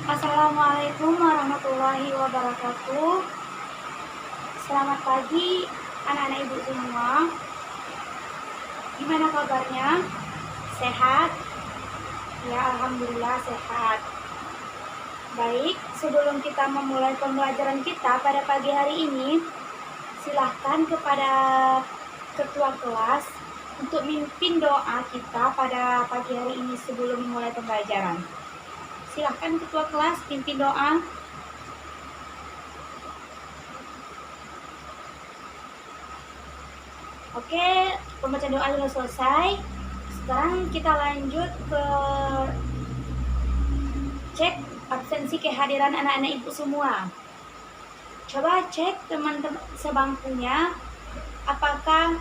Assalamualaikum warahmatullahi wabarakatuh. Selamat pagi anak-anak ibu semua. Gimana kabarnya? Sehat? Ya, alhamdulillah sehat. Baik, sebelum kita memulai pembelajaran kita pada pagi hari ini, silahkan kepada ketua kelas untuk mimpin doa kita pada pagi hari ini sebelum memulai pembelajaran. Silahkan ketua kelas pimpin doa. Oke, pembacaan doa sudah selesai. Sekarang kita lanjut ke cek absensi kehadiran anak-anak ibu semua. Coba cek teman-teman sebangkunya, apakah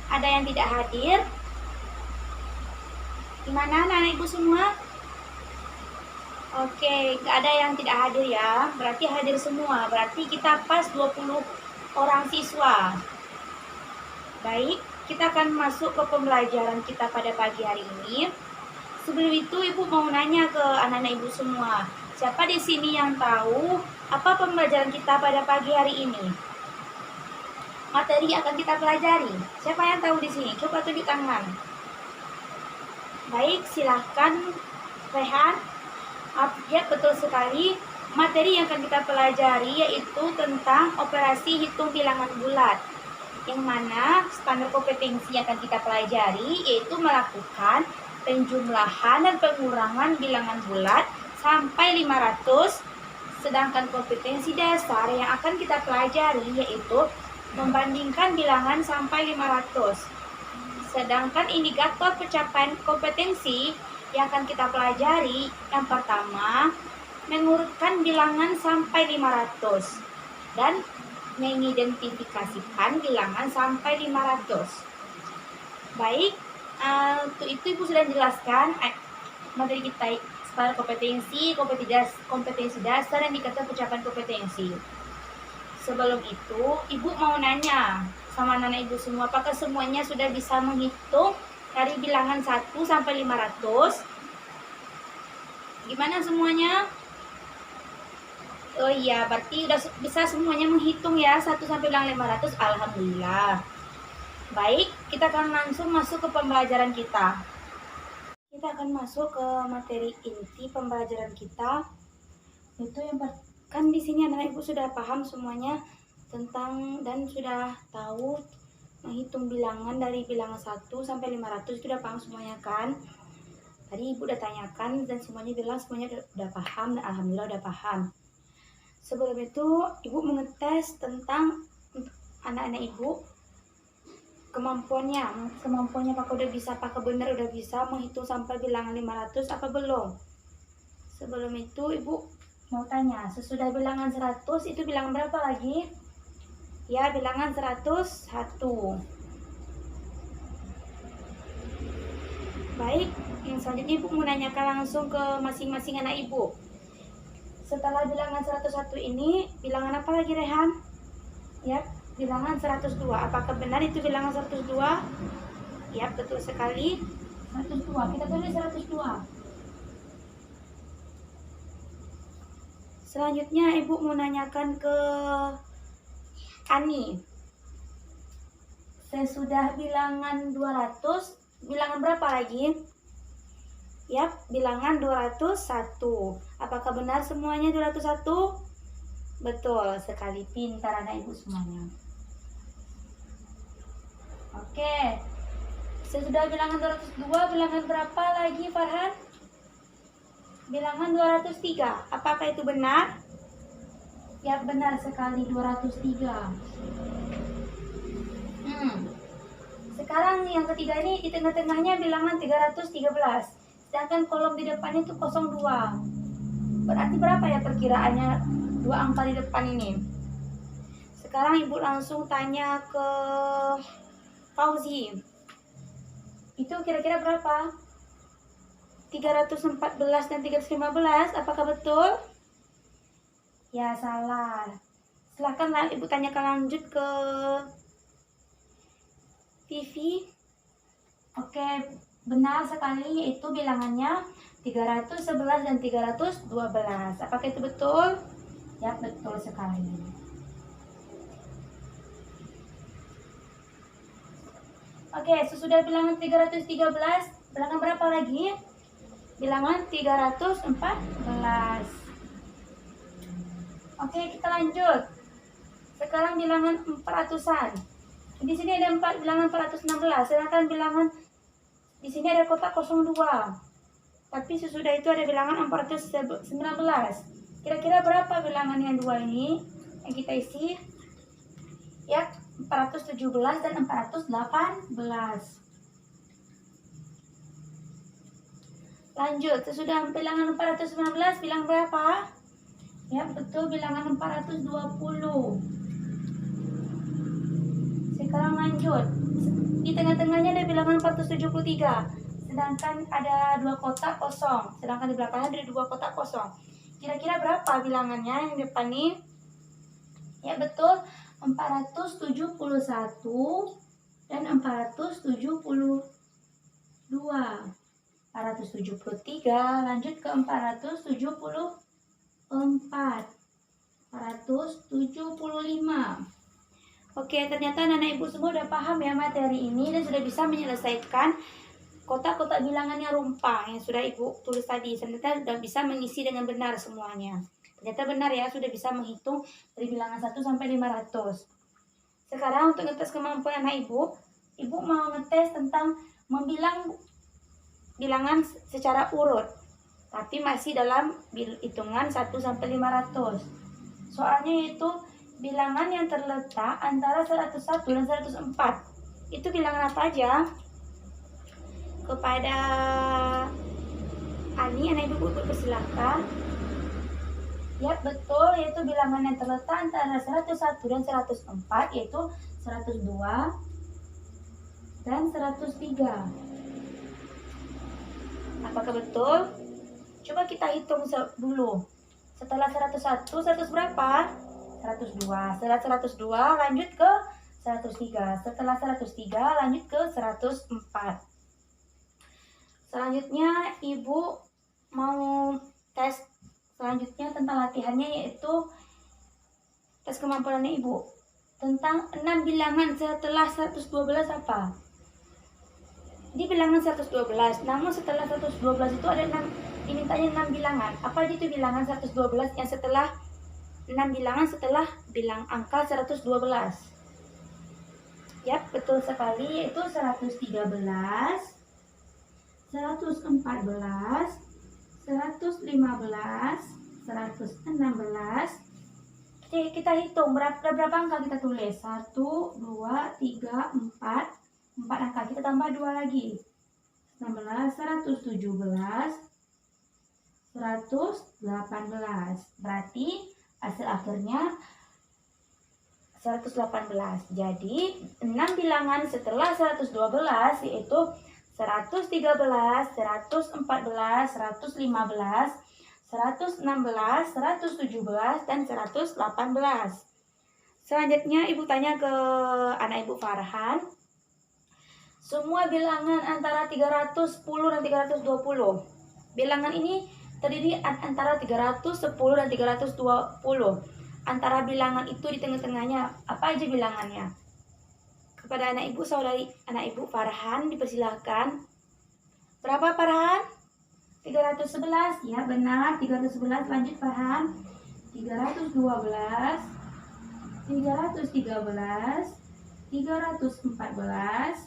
ada yang tidak hadir? Gimana anak-anak ibu semua? Oke, nggak ada yang tidak hadir ya. Berarti hadir semua. Berarti kita pas 20 orang siswa. Baik, kita akan masuk ke pembelajaran kita pada pagi hari ini. Sebelum itu, Ibu mau nanya ke anak-anak Ibu semua. Siapa di sini yang tahu apa pembelajaran kita pada pagi hari ini? Materi akan kita pelajari. Siapa yang tahu di sini? Coba tunjuk tangan. Baik, silahkan Rehan. Ya, betul sekali. Materi yang akan kita pelajari yaitu tentang operasi hitung bilangan bulat. Yang mana standar kompetensi yang akan kita pelajari yaitu melakukan penjumlahan dan pengurangan bilangan bulat sampai 500. Sedangkan kompetensi dasar yang akan kita pelajari yaitu membandingkan bilangan sampai 500. Sedangkan indikator pencapaian kompetensi yang akan kita pelajari yang pertama mengurutkan bilangan sampai 500 dan mengidentifikasikan bilangan sampai 500. Baik, untuk itu Ibu sudah jelaskan materi kita standar kompetensi, kompetensi dasar, dan indikator pencapaian kompetensi. Sebelum itu, Ibu mau nanya sama anak-anak Ibu semua, apakah semuanya sudah bisa menghitung dari bilangan 1 sampai 500? Gimana semuanya? Oh iya, berarti udah bisa semuanya menghitung ya, 1 sampai bilangan 500. Alhamdulillah. Baik, kita akan langsung masuk ke pembelajaran kita. Kita akan masuk ke materi inti pembelajaran kita. Itu yang kan di sini anak ibu sudah paham semuanya tentang dan sudah tahu menghitung bilangan dari bilangan 1 sampai 500. Sudah paham semuanya kan? Tadi ibu udah tanyakan dan semuanya bilang semuanya udah paham dan alhamdulillah udah paham. Sebelum itu ibu mengetes tentang anak-anak ibu kemampuannya apakah udah bisa, apakah benar udah bisa menghitung sampai bilangan 500 apa belum. Sebelum itu ibu mau tanya, sesudah bilangan 100 itu bilangan berapa lagi? Ya, bilangan 101. Baik, yang selanjutnya ibu mau nanyakan langsung ke masing-masing anak ibu. Setelah bilangan 101 ini, bilangan apa lagi Rehan? Ya, bilangan 102. Apakah benar itu bilangan 102? Ya, betul sekali. 102. Kita tulis 102. Selanjutnya ibu mau nanyakan ke Ani. Sesudah bilangan 200, bilangan berapa lagi? Yap, bilangan 201. Apakah benar semuanya 201? Betul sekali, pintar anak ibu semuanya. Oke. Sesudah bilangan 202, bilangan berapa lagi Farhan? Bilangan 203. Apakah itu benar? Ya, benar sekali, 203. Sekarang yang ketiga ini di tengah-tengahnya bilangan 313. Sedangkan kolom di depan itu 02. Berarti berapa ya perkiraannya dua angka di depan ini? Sekarang ibu langsung tanya ke Fauzi. Itu kira-kira berapa? 314 dan 315, apakah betul? Ya, salah. Silahkan ibu tanyakan lanjut ke TV. Oke, benar sekali, yaitu bilangannya 311 dan 312. Apakah itu betul? Ya, betul sekali. Oke, sesudah bilangan 313, bilangan berapa lagi? Bilangan 314. Oke, kita lanjut. Sekarang bilangan 400-an. Di sini ada bilangan 416, sedangkan bilangan di sini ada kotak 02. Tapi sesudah itu ada bilangan 419. Kira-kira berapa bilangan yang dua ini yang kita isi? Ya, 417 dan 418. Lanjut, sesudah bilangan 419, bilang berapa? Ya, betul, bilangan 420. Sekarang lanjut. Di tengah-tengahnya ada bilangan 473. Sedangkan ada 2 kotak kosong. Sedangkan di belakangnya ada 2 kotak kosong. Kira-kira berapa bilangannya yang depan nih? Ya, betul, 471 dan 472. 473, lanjut ke 474. 475. Oke, ternyata anak ibu semua udah paham ya materi ini dan sudah bisa menyelesaikan kotak-kotak bilangan yang rumpang yang sudah ibu tulis tadi. Ternyata sudah bisa mengisi dengan benar semuanya. Ternyata benar ya, sudah bisa menghitung dari bilangan 1 sampai 500. Sekarang untuk ngetes kemampuan anak ibu mau ngetes tentang membilang bilangan secara urut, tapi masih dalam hitungan 1 sampai 500. Soalnya itu bilangan yang terletak antara 101 dan 104. Itu bilangan apa aja? Kepada Ani, anak ibu persilahkan. Ya, betul, yaitu bilangan yang terletak antara 101 dan 104, yaitu 102 dan 103. Apakah betul? Coba kita hitung dulu. Setelah 101, 100 berapa? 102. Setelah 102 lanjut ke 103. Setelah 103 lanjut ke 104. Selanjutnya ibu mau tes selanjutnya tentang latihannya, yaitu tes kemampuannya ibu tentang 6 bilangan setelah 112 apa? Di bilangan 112, namun setelah 112 itu ada 6, dimintanya 6 bilangan. Apa itu bilangan 112 yang setelah 6 bilangan setelah bilang angka 112? Yap, betul sekali, yaitu 113, 114, 115, 116. Oke, kita hitung berapa angka kita tulis. 1, 2, 3, 4. 4 angka, kita tambah 2 lagi. 16, 117, 118. Berarti hasil akhirnya 118. Jadi 6 bilangan setelah 112 yaitu 113, 114, 115, 116, 117, dan 118. Selanjutnya ibu tanya ke anak ibu Farhan. Semua bilangan antara 310 dan 320. Bilangan ini terdiri antara 310 dan 320. Antara bilangan itu di tengah-tengahnya, apa aja bilangannya? Kepada anak ibu saudari, anak ibu Farhan dipersilahkan. Berapa Farhan? 311, ya benar, 311. Lanjut Farhan. 312, 313, 314,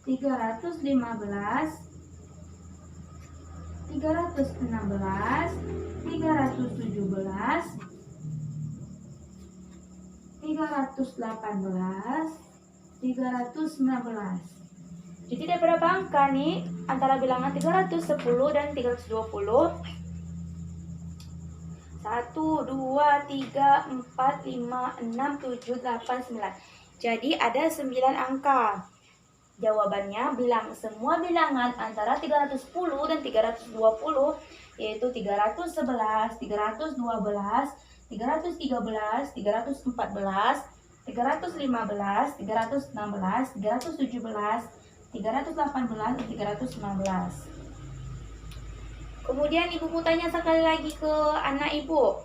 315, 316, 317, 318, 319. Jadi ada berapa angka nih antara bilangan 310 dan 320? 1, 2, 3, 4, 5, 6, 7, 8, 9. Jadi ada 9 angka. Jawabannya semua bilangan antara 310 dan 320 yaitu 311, 312, 313, 314, 315, 316, 317, 318, dan 319. Kemudian ibu mau tanya sekali lagi ke anak ibu,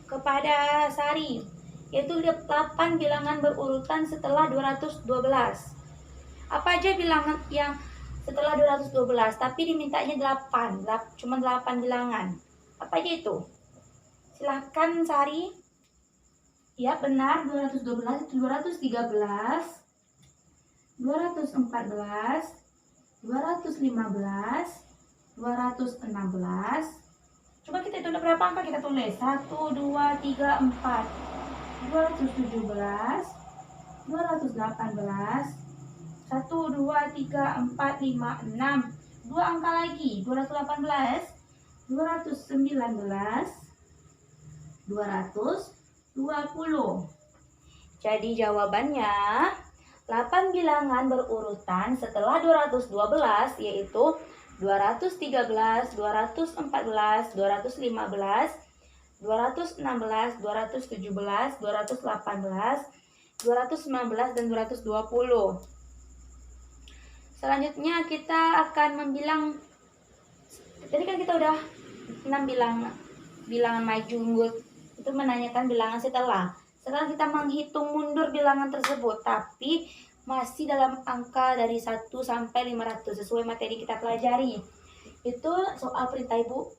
kepada Sari, yaitu 8 bilangan berurutan setelah 212. Apa aja bilangan yang setelah 212 tapi dimintanya 8, cuma 8 bilangan? Apa aja itu? Silahkan Sari. Ya benar, 212 itu 213, 214, 215, 216. Coba kita hitung berapa angka, kita tulis 1, 2, 3, 4, 217, 218, 1, 2, 3, 4, 5, 6, 2 angka lagi, 218, 219, 220. Jadi jawabannya 8 bilangan berurutan setelah 212, yaitu 213, 214, 215, 216, 217, 218, 219, dan 220. Selanjutnya kita akan membilang. Tadi kan kita udah 6 bilangan maju, itu menanyakan bilangan setelah. Sekarang kita menghitung mundur bilangan tersebut, tapi masih dalam angka dari 1 sampai 500 sesuai materi kita pelajari. Itu soal perintah ibu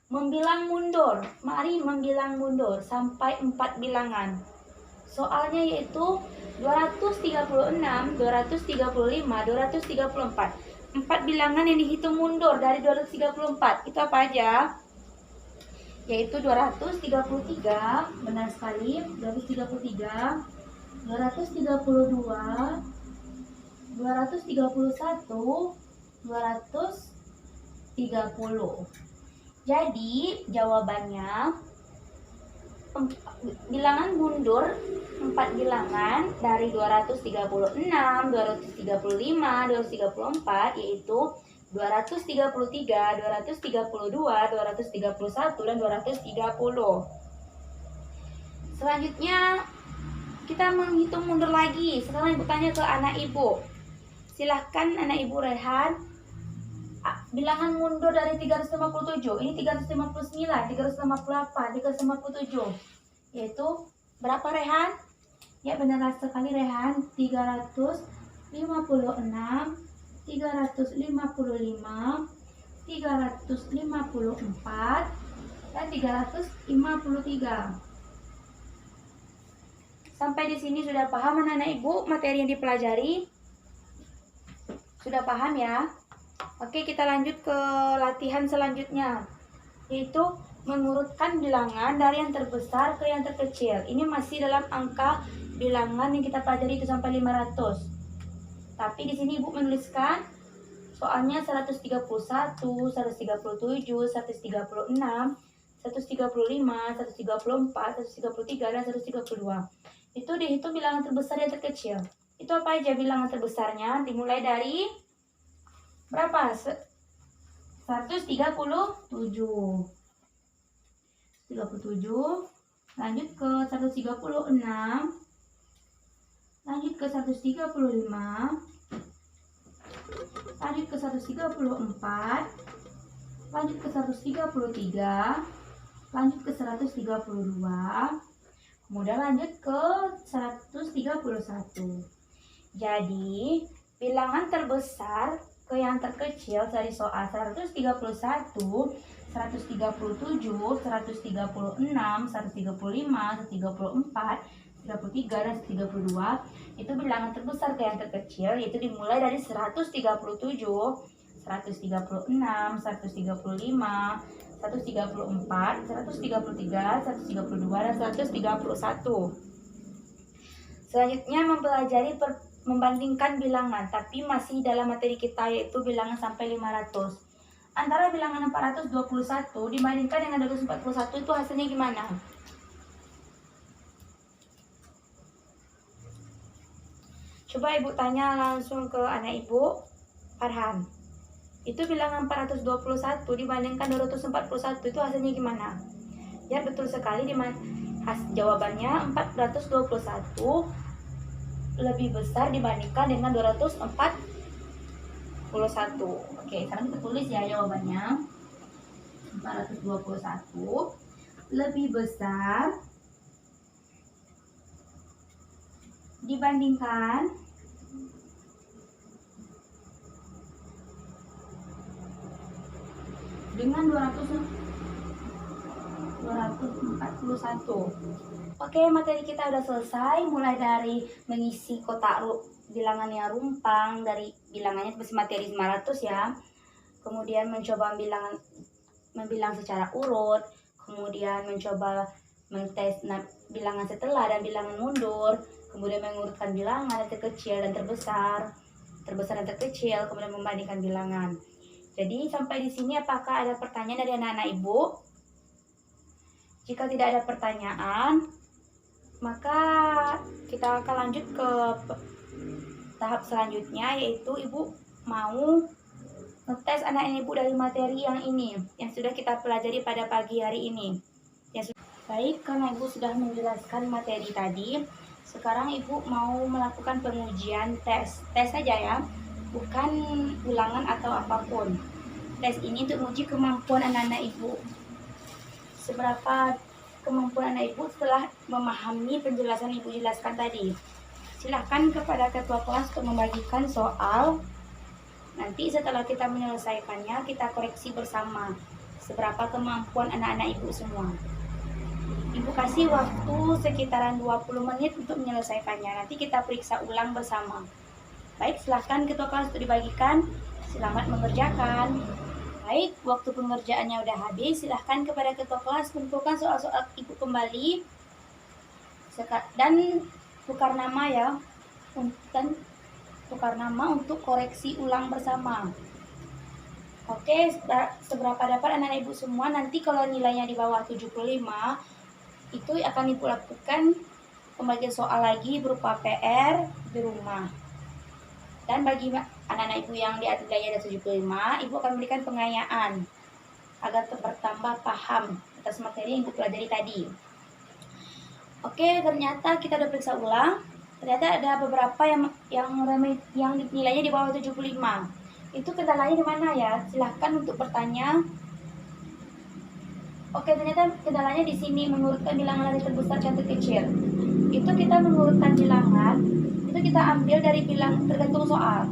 membilang mundur. Mari membilang mundur sampai 4 bilangan. Soalnya yaitu 236, 235, 234. 4 bilangan yang dihitung mundur dari 234. Itu apa aja? Yaitu 233, benar sekali, 233, 232, 231, 230. Jadi jawabannya bilangan mundur 4 bilangan dari 236, 235, 234, yaitu 233, 232, 231, dan 230. Selanjutnya kita menghitung mundur lagi. Sekarang ibu tanya ke anak ibu. Silahkan anak ibu Rehan. Bilangan mundur dari 357. Ini 359, 358, 357. Yaitu berapa Rehan? Ya benar sekali Rehan. 356, 355, 354, dan 353. Sampai di sini sudah paham anak-anak ibu materi yang dipelajari? Sudah paham ya? Oke, kita lanjut ke latihan selanjutnya, yaitu mengurutkan bilangan dari yang terbesar ke yang terkecil. Ini masih dalam angka bilangan yang kita pelajari itu sampai 500. Tapi di sini ibu menuliskan soalnya 131, 137, 136, 135, 134, 133, dan 132. Itu dihitung bilangan terbesar yang terkecil. Itu apa aja bilangan terbesarnya? Dimulai dari berapa? 137. 37. Lanjut ke 136. Lanjut ke 135. Lanjut ke 134. Lanjut ke 133. Lanjut ke 132. Kemudian lanjut ke 131. Jadi bilangan terbesar ke yang terkecil dari soal 131, 137, 136, 135, 134, 33, dan 132. Itu bilangan terbesar ke yang terkecil, yaitu dimulai dari 137, 136, 135, 134, 133, 132, dan 131. Selanjutnya mempelajari membandingkan bilangan, tapi masih dalam materi kita yaitu bilangan sampai 500. Antara bilangan 421 dibandingkan dengan 241 itu hasilnya gimana? Coba ibu tanya langsung ke anak ibu Farhan. Itu bilangan 421 dibandingkan 241 itu hasilnya gimana? Ya betul sekali, jawabannya 421 lebih besar dibandingkan dengan 241. Oke, sekarang kita tulis ya jawabannya. 421 lebih besar dibandingkan dengan 241. Oke, materi kita udah selesai, mulai dari mengisi kotak bilangannya rumpang dari bilangannya seperti materi 500 ya. Kemudian mencoba membilang secara urut, kemudian mencoba mentes bilangan setelah dan bilangan mundur, kemudian mengurutkan bilangan dari terkecil dan terbesar, terbesar dan terkecil, kemudian membandingkan bilangan. Jadi sampai di sini apakah ada pertanyaan dari anak-anak Ibu? Jika tidak ada pertanyaan, maka kita akan lanjut ke tahap selanjutnya, yaitu Ibu mau ngetes anak Ibu dari materi yang ini yang sudah kita pelajari pada pagi hari ini. Baik, karena Ibu sudah menjelaskan materi tadi, sekarang Ibu mau melakukan pengujian tes saja ya, bukan ulangan atau apapun. Tes ini untuk menguji kemampuan anak-anak Ibu, seberapa kemampuan anak Ibu setelah memahami penjelasan Ibu jelaskan tadi. Silahkan kepada ketua kelas untuk membagikan soal. Nanti setelah kita menyelesaikannya, kita koreksi bersama seberapa kemampuan anak-anak Ibu semua. Ibu kasih waktu sekitaran 20 menit untuk menyelesaikannya. Nanti kita periksa ulang bersama. Baik, silahkan ketua kelas untuk dibagikan. Selamat mengerjakan. Baik, waktu pengerjaannya udah habis. Silahkan kepada ketua kelas kumpulkan soal-soal Ibu kembali. Dan tukar nama ya. Dan tukar nama untuk koreksi ulang bersama. Oke, seberapa dapat anak-anak Ibu semua. Nanti kalau nilainya di bawah 75, itu akan Ibu lakukan pembagian soal lagi berupa PR di rumah. Dan bagi anak-anak Ibu yang di nilainya ada 75, Ibu akan memberikan pengayaan agar bertambah paham atas materi yang Ibu pelajari tadi. Oke, ternyata kita udah periksa ulang. Ternyata ada beberapa yang nilainya di bawah 75. Itu kendalanya di mana ya? Silahkan untuk bertanya. Oke, ternyata kendalanya di sini mengurutkan bilangan dari terbesar ke terkecil. Itu kita mengurutkan bilangan, itu kita ambil dari tergantung soal.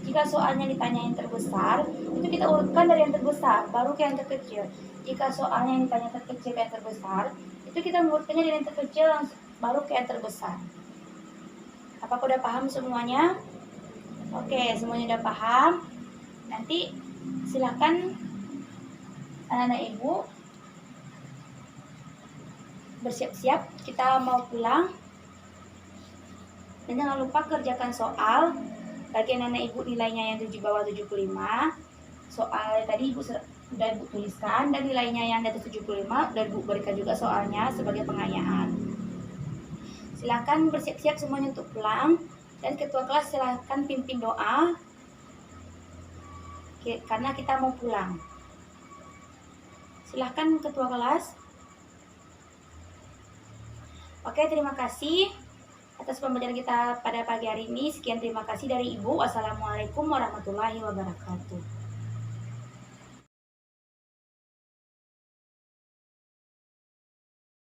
Jika soalnya ditanya yang terbesar, itu kita urutkan dari yang terbesar, baru ke yang terkecil. Jika soalnya yang ditanya terkecil ke yang terbesar, itu kita mengurutkannya dari yang terkecil baru ke yang terbesar. Apakah udah paham semuanya? Oke, semuanya udah paham. Nanti silakan anak-anak Ibu bersiap-siap, kita mau pulang. Dan jangan lupa kerjakan soal. Bagi anak-anak Ibu nilainya yang di bawah 75, soal tadi Ibu sudah Ibu tuliskan, dan nilainya yang di atas 75 dan Ibu berikan juga soalnya sebagai pengayaan. Silakan bersiap-siap semuanya untuk pulang, dan ketua kelas silakan pimpin doa karena kita mau pulang. Silakan ketua kelas. Oke, terima kasih atas pembelajaran kita pada pagi hari ini. Sekian, terima kasih dari Ibu. Wassalamualaikum warahmatullahi wabarakatuh.